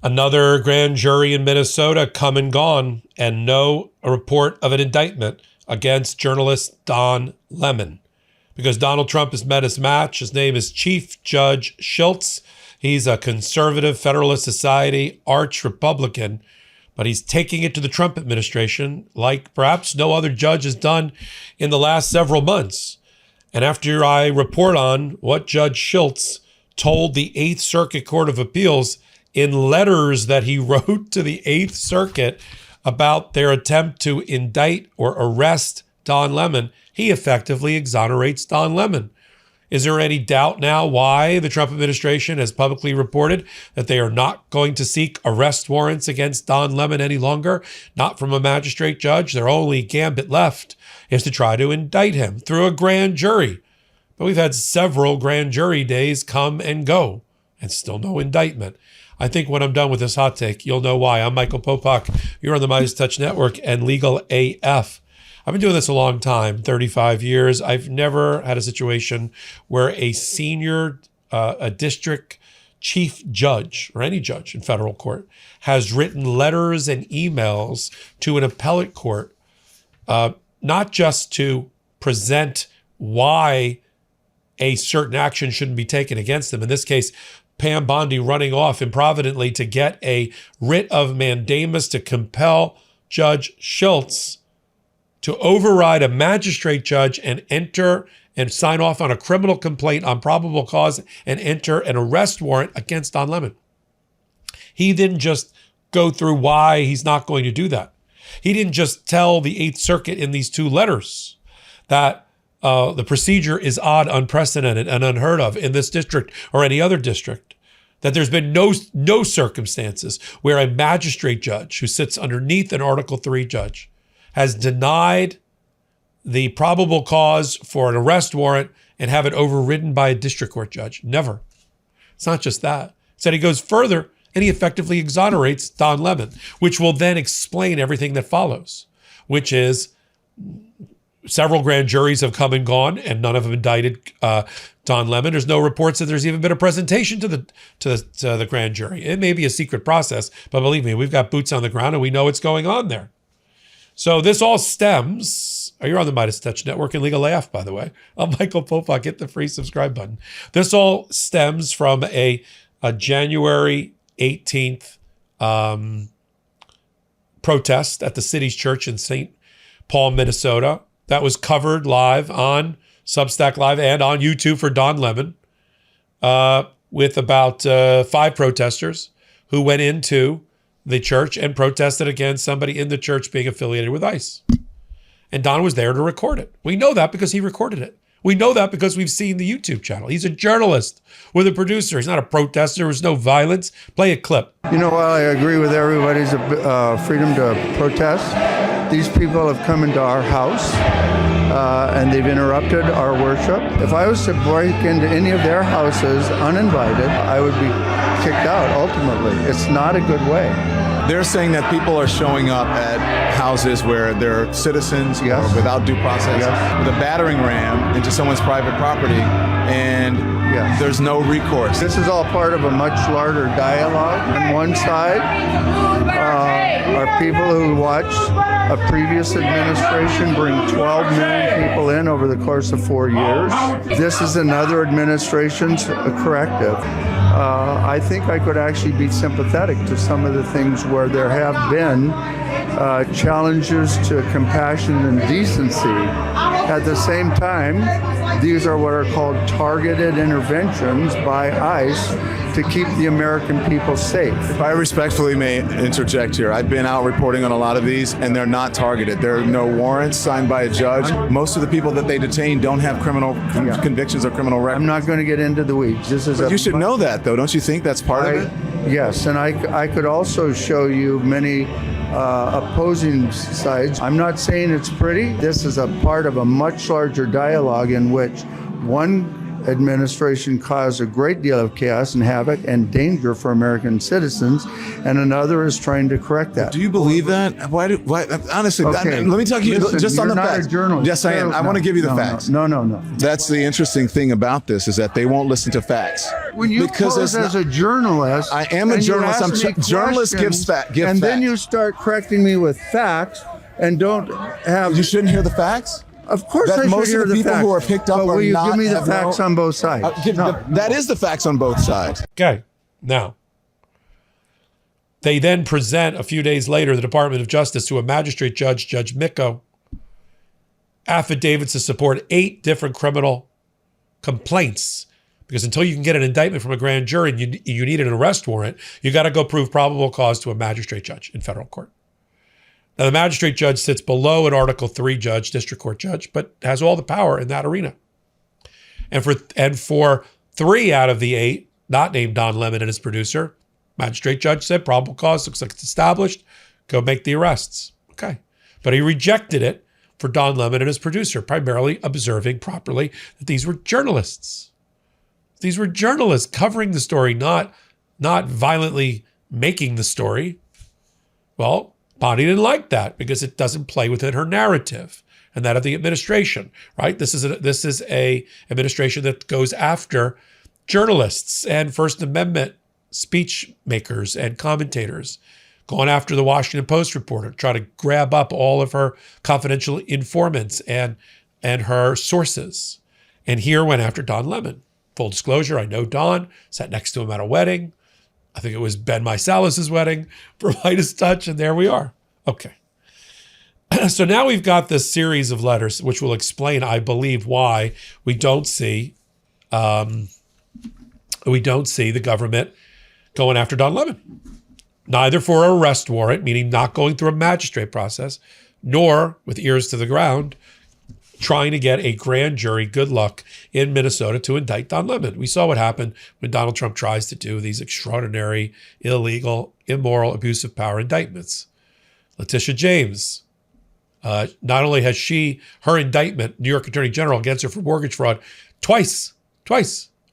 Another grand jury in Minnesota come and gone, and no report of an indictment against journalist Don Lemon. Because Donald Trump has met his match. His name is Chief Judge Schultz. He's a conservative Federalist Society arch Republican, but he's taking it to the Trump administration like perhaps no other judge has done in the last several months. And after I report on what Judge Schultz told the Eighth Circuit Court of Appeals in letters that he wrote to the Eighth Circuit about their attempt to indict or arrest Don Lemon, he effectively exonerates Don Lemon. Is there any doubt now why the Trump administration has publicly reported that they are not going to seek arrest warrants against Don Lemon any longer? Not from a magistrate judge. Their only gambit left is to try to indict him through a grand jury. But we've had several grand jury days come and go and still no indictment. I think when I'm done with this hot take, you'll know why. I'm Michael Popok. You're on the MeidasTouch Network and Legal AF. I've been doing this a long time, 35 years. I've never had a situation where a senior, a district chief judge or any judge in federal court has written letters and emails to an appellate court, not just to present why a certain action shouldn't be taken against them. In this case, Pam Bondi running off improvidently to get a writ of mandamus to compel Judge Schultz to override a magistrate judge and enter and sign off on a criminal complaint on probable cause and enter an arrest warrant against Don Lemon. He didn't just go through why he's not going to do that. He didn't just tell the Eighth Circuit in these two letters that the procedure is odd, unprecedented, and unheard of in this district or any other district, that there's been no circumstances where a magistrate judge who sits underneath an Article III judge has denied the probable cause for an arrest warrant and have it overridden by a district court judge. Never. It's not just that. It's that he goes further and he effectively exonerates Don Lemon, which will then explain everything that follows, which is several grand juries have come and gone and none of them indicted Don Lemon. There's no reports that there's even been a presentation to the grand jury. It may be a secret process, but believe me, we've got boots on the ground and we know what's going on there. So this all stems, you're on the MeidasTouch Network and Legal AF, by the way. I'm Michael Popok. Hit the free subscribe button. This all stems from a January 18th protest at the city's church in St. Paul, Minnesota. That was covered live on Substack Live and on YouTube for Don Lemon with about 5 protesters who went into the church and protested against somebody in the church being affiliated with ICE. And Don was there to record it. We know that because he recorded it. We know that because we've seen the YouTube channel. He's a journalist with a producer. He's not a protester. There was no violence. Play a clip. You know, while I agree with everybody's freedom to protest, these people have come into our house and they've interrupted our worship. If I was to break into any of their houses uninvited, I would be kicked out ultimately. It's not a good way. They're saying that people are showing up at houses where they're citizens Yes. or without due process Yes. with a battering ram into someone's private property, and Yes. there's no recourse. This is all part of a much larger dialogue. On one side are people who watched a previous administration bring 12 million people in over the course of 4 years. This is another administration's corrective. I think I could actually be sympathetic to some of the things where there have been challenges to compassion and decency. At the same time, these are what are called targeted interventions by ICE to keep the American people safe. If I respectfully may interject here, I've been out reporting on a lot of these, and they're not targeted. There are no warrants signed by a judge. Most of the people that they detain don't have criminal convictions or criminal records. I'm not going to get into the weeds. This is You should know that, though. Don't you think that's part of it? Yes, and I could also show you many opposing sides. I'm not saying it's pretty. This is a part of a much larger dialogue in which one administration caused a great deal of chaos and havoc and danger for American citizens, and another is trying to correct that. Do you believe that? Why? Honestly, Okay. let me talk to you Listen, just on the you're not facts. a journalist. Yes, I am. I want to give you the No, facts. No. That's the interesting thing about this, is that they won't listen to facts. When you pose as a journalist, I am a and you journalist. ask me Journalists give questions, facts. and then you start correcting me with facts and don't have. You shouldn't hear the facts. Of course, That I should most hear of the people facts. who are picked up but are will you not. give me the have facts no- on both sides? That is the facts on both sides. Okay. Now, they then present a few days later, the Department of Justice, to a magistrate judge, Judge Micco, affidavits to support 8 different criminal complaints. Because until you can get an indictment from a grand jury and you need an arrest warrant, you got to go prove probable cause to a magistrate judge in federal court. Now, the magistrate judge sits below an Article 3 judge, district court judge, but has all the power in that arena. And for 3 out of the 8, not named Don Lemon and his producer, magistrate judge said probable cause looks like it's established, go make the arrests. Okay. But he rejected it for Don Lemon and his producer, primarily observing properly that these were journalists. These were journalists covering the story, not violently making the story. Well, Bondi didn't like that because it doesn't play within her narrative and that of the administration, right? This is a administration that goes after journalists and First Amendment speech makers and commentators, going after the Washington Post reporter, try to grab up all of her confidential informants and her sources. And here went after Don Lemon. Full disclosure, I know Don, sat next to him at a wedding. I think it was Ben Meisalis' wedding for MeidasTouch, and there we are. Okay. So now we've got this series of letters, which will explain, I believe, why we don't see the government going after Don Lemon. Neither for an arrest warrant, meaning not going through a magistrate process, nor with ears to the ground, trying to get a grand jury, good luck, in Minnesota to indict Don Lemon. We saw what happened when Donald Trump tries to do these extraordinary, illegal, immoral, abuse of power indictments. Letitia James, not only has her indictment, New York Attorney General, against her for mortgage fraud, twice.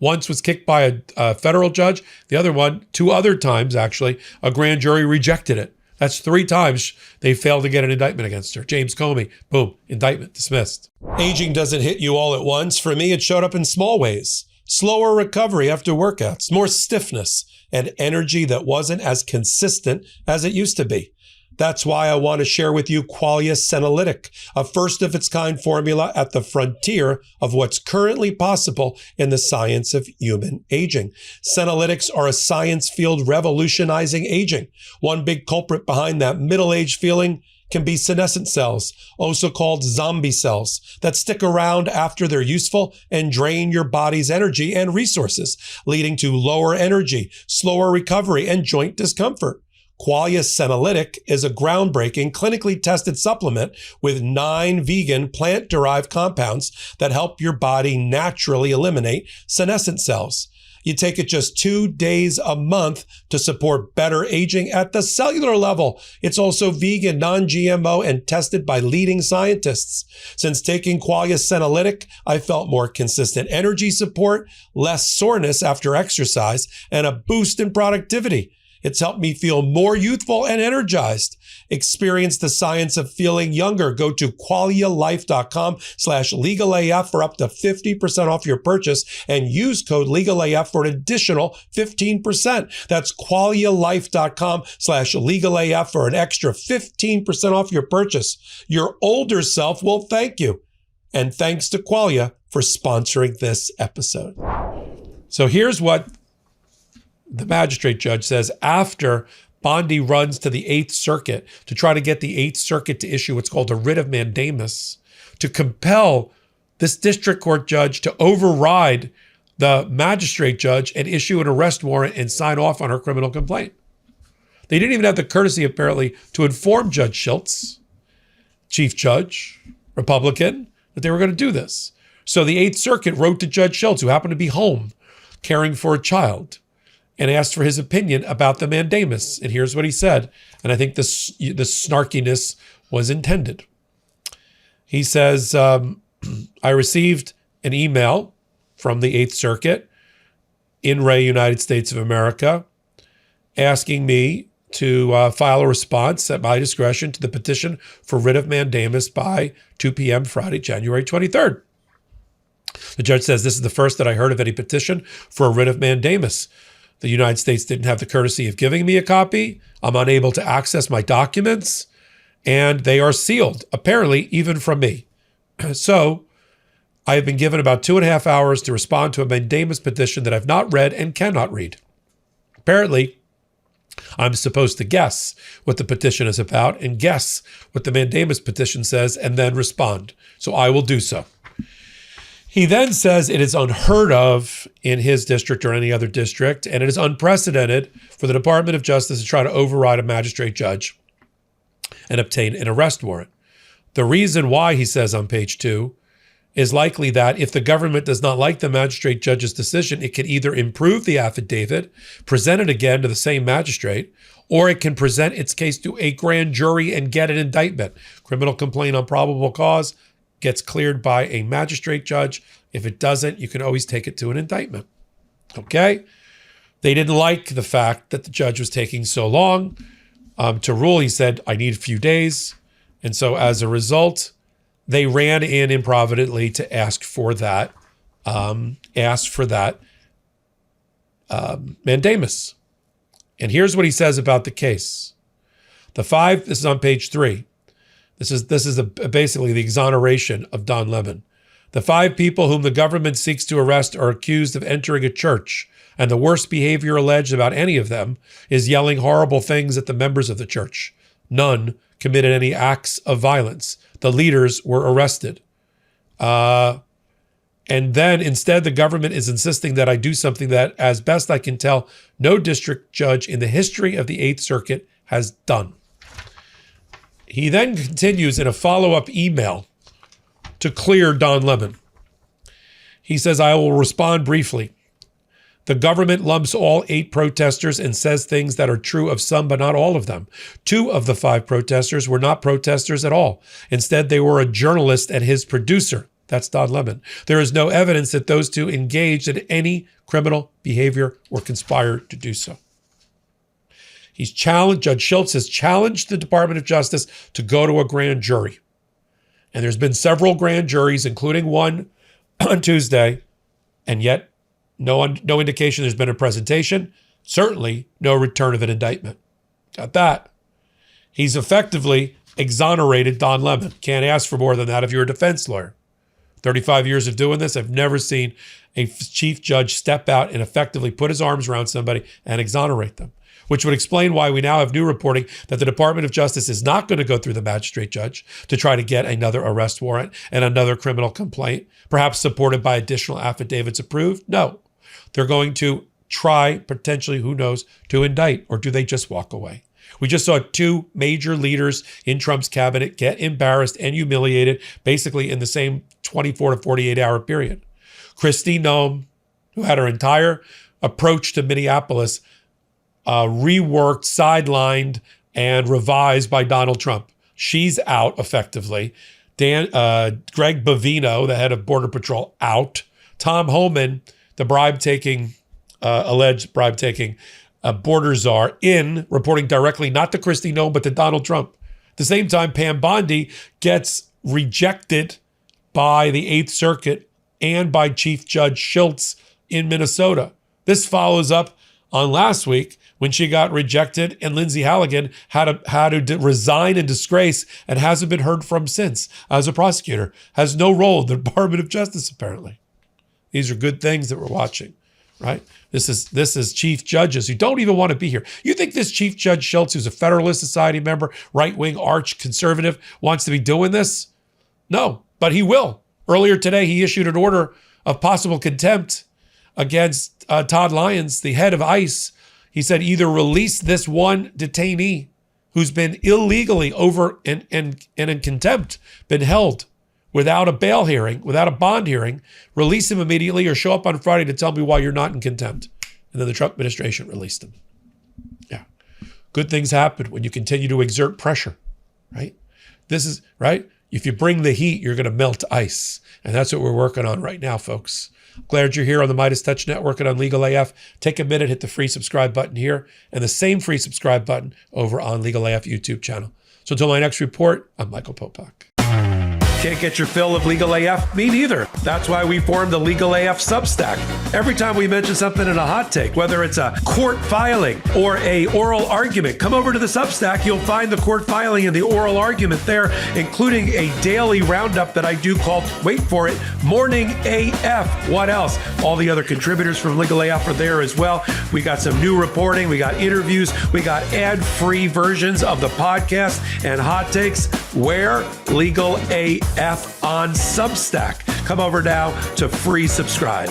Once was kicked by a federal judge. The other one, 2 other times, actually, a grand jury rejected it. That's 3 times they failed to get an indictment against her. James Comey, boom, indictment dismissed. Aging doesn't hit you all at once. For me, it showed up in small ways. Slower recovery after workouts, more stiffness, and energy that wasn't as consistent as it used to be. That's why I want to share with you Qualia Senolytic, a first-of-its-kind formula at the frontier of what's currently possible in the science of human aging. Senolytics are a science field revolutionizing aging. One big culprit behind that middle-aged feeling can be senescent cells, also called zombie cells, that stick around after they're useful and drain your body's energy and resources, leading to lower energy, slower recovery, and joint discomfort. Qualia Senolytic is a groundbreaking, clinically tested supplement with 9 vegan, plant-derived compounds that help your body naturally eliminate senescent cells. You take it just 2 days a month to support better aging at the cellular level. It's also vegan, non-GMO, and tested by leading scientists. Since taking Qualia Senolytic, I felt more consistent energy support, less soreness after exercise, and a boost in productivity. It's helped me feel more youthful and energized. Experience the science of feeling younger. Go to qualiaLife.com/legalAF for up to 50% off your purchase and use code legalAF for an additional 15%. That's qualiaLife.com/legalAF for an extra 15% off your purchase. Your older self will thank you. And thanks to Qualia for sponsoring this episode. So here's what the magistrate judge says after Bondi runs to the 8th Circuit to try to get the 8th Circuit to issue what's called a writ of mandamus to compel this district court judge to override the magistrate judge and issue an arrest warrant and sign off on her criminal complaint. They didn't even have the courtesy, apparently, to inform Judge Schiltz, chief judge, Republican, that they were going to do this. So the 8th Circuit wrote to Judge Schiltz, who happened to be home caring for a child, and asked for his opinion about the mandamus. And here's what he said. And I think the snarkiness was intended. He says, I received an email from the Eighth Circuit in re United States of America, asking me to file a response at my discretion to the petition for writ of mandamus by 2 p.m. Friday, January 23rd. The judge says, this is the first that I heard of any petition for a writ of mandamus. The United States didn't have the courtesy of giving me a copy. I'm unable to access my documents, and they are sealed, apparently even from me. So I have been given about 2.5 hours to respond to a mandamus petition that I've not read and cannot read. Apparently, I'm supposed to guess what the petition is about and guess what the mandamus petition says and then respond. So I will do so. He then says it is unheard of in his district or any other district, and it is unprecedented for the Department of Justice to try to override a magistrate judge and obtain an arrest warrant. The reason why, he says on page 2, is likely that if the government does not like the magistrate judge's decision, it can either improve the affidavit, present it again to the same magistrate, or it can present its case to a grand jury and get an indictment. Criminal complaint on probable cause gets cleared by a magistrate judge. If it doesn't, you can always take it to an indictment. Okay? They didn't like the fact that the judge was taking so long to rule. He said, I need a few days. And so as a result, they ran in improvidently to ask for that mandamus. And here's what he says about the case. This is on page 3. This is basically the exoneration of Don Lemon. The 5 people whom the government seeks to arrest are accused of entering a church, and the worst behavior alleged about any of them is yelling horrible things at the members of the church. None committed any acts of violence. The leaders were arrested. And then instead, the government is insisting that I do something that, as best I can tell, no district judge in the history of the Eighth Circuit has done. He then continues in a follow-up email to clear Don Lemon. He says, I will respond briefly. The government lumps all 8 protesters and says things that are true of some, but not all of them. 2 of the 5 protesters were not protesters at all. Instead, they were a journalist and his producer. That's Don Lemon. There is no evidence that those 2 engaged in any criminal behavior or conspired to do so. Judge Schultz has challenged the Department of Justice to go to a grand jury. And there's been several grand juries, including one on Tuesday, and yet no indication there's been a presentation, certainly no return of an indictment. Got that. He's effectively exonerated Don Lemon. Can't ask for more than that if you're a defense lawyer. 35 years of doing this, I've never seen a chief judge step out and effectively put his arms around somebody and exonerate them, which would explain why we now have new reporting that the Department of Justice is not going to go through the magistrate judge to try to get another arrest warrant and another criminal complaint, perhaps supported by additional affidavits approved. No, they're going to try, potentially, who knows, to indict, or do they just walk away? We just saw 2 major leaders in Trump's cabinet get embarrassed and humiliated, basically in the same 24 to 48 hour period. Kristie, Noam, who had her entire approach to Minneapolis reworked, sidelined, and revised by Donald Trump. She's out effectively. Greg Bovino, the head of Border Patrol, out. Tom Homan, the alleged bribe-taking border czar, in, reporting directly not to Kristie Noam, but to Donald Trump. At the same time, Pam Bondi gets rejected by the Eighth Circuit and by Chief Judge Schultz in Minnesota. This follows up on last week when she got rejected and Lindsey Halligan had to resign in disgrace and hasn't been heard from since as a prosecutor, has no role in the Department of Justice, apparently. These are good things that we're watching, right? This is chief judges who don't even want to be here. You think this Chief Judge Schultz, who's a Federalist Society member, right-wing arch conservative, wants to be doing this? No, but he will. Earlier today, he issued an order of possible contempt against Todd Lyons, the head of ICE. He said either release this one detainee who's been illegally over and in contempt, been held without a bail hearing, without a bond hearing, release him immediately or show up on Friday to tell me why you're not in contempt. And then the Trump administration released him. Yeah. Good things happen when you continue to exert pressure, right? This is, right? If you bring the heat, you're going to melt ice. And that's what we're working on right now, folks. Glad you're here on the MeidasTouch Network and on Legal AF. Take a minute, hit the free subscribe button here and the same free subscribe button over on Legal AF YouTube channel. So until my next report, I'm Michael Popok. Can't get your fill of Legal AF? Me neither. That's why we formed the Legal AF Substack. Every time we mention something in a hot take, whether it's a court filing or a oral argument, come over to the Substack. You'll find the court filing and the oral argument there, including a daily roundup that I do called, wait for it, Morning AF. What else? All the other contributors from Legal AF are there as well. We got some new reporting. We got interviews. We got ad-free versions of the podcast and hot takes. Where? Legal AF on Substack. Come over now to free subscribe.